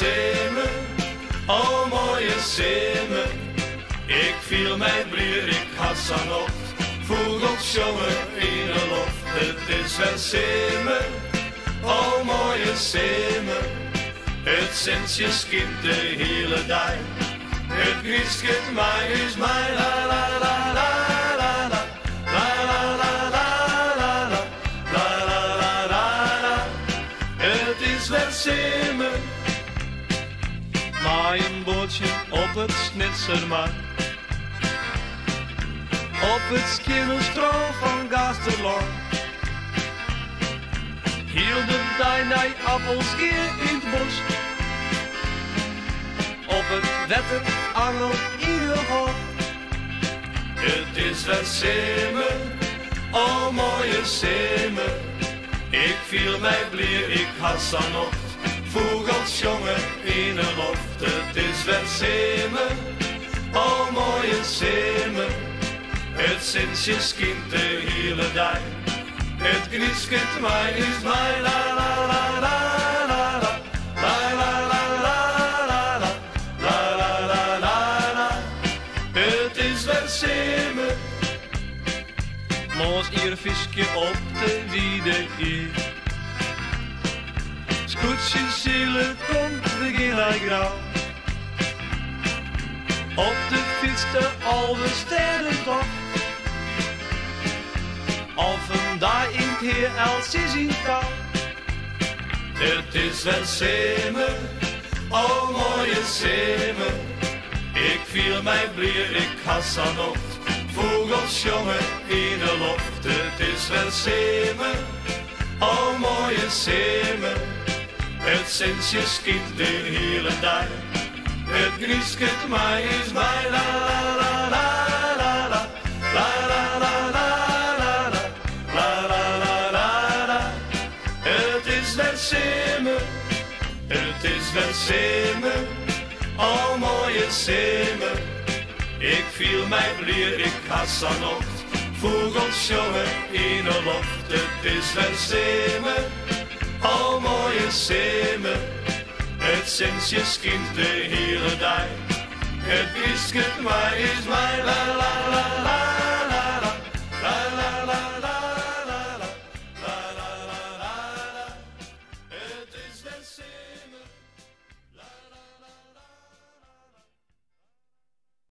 zeemer, oh mooie zeemer. Ik viel mij blier, ik had zo'n nocht, vogels jongen in de loft. Het is wel zeemer, oh mooie zeemer. Het zensje skint de hele dag, het grieskit mij is mij, la la la la la la. La la la la la la, la la la la la. Het is wel zeemer. Maai een bootje op het Snitsermaar, op het Skimmelstro van Gasterloor. Hielden die appels hier in het bos, op het wetter angel ieder hoor. Het is wel zeemer, oh mooie zeemer. Ik viel mij blier, ik had zo'n nocht, vogels jongen in de loft. Het is wel zeemer, oh mooie zeemer. Het zensje skint de hele dag, het grieskit mij is mij, la la la la la la. La la la la la la, la la la la la. Het is wel zeemer. Moos hier visje op de wiede hier. Scootje zielen komt begin hij grauw. Op de fiets de oude sterrentocht. Of een dag in het heer als is in kou. Het is wel zeemer, oh mooie zeemer. Ik viel mij blier, ik had zo'n nocht, vogels jongen in de loft. Het is wel zeemer, oh mooie zeemer. Het zensje skint de hele dag, het grieskit mij is mij, la la la la la la. La la la la la la, la la la la la. Het is wel zeemer, het is wel zeemer, oh mooie zeemer. Ik viel mij blier, ik had zo'n nocht, vogels jongen in de loft. Het is wel zeemer, oh mooie zeemer. Het zensje skint de hele dag, het grieskit mij is mij, la la.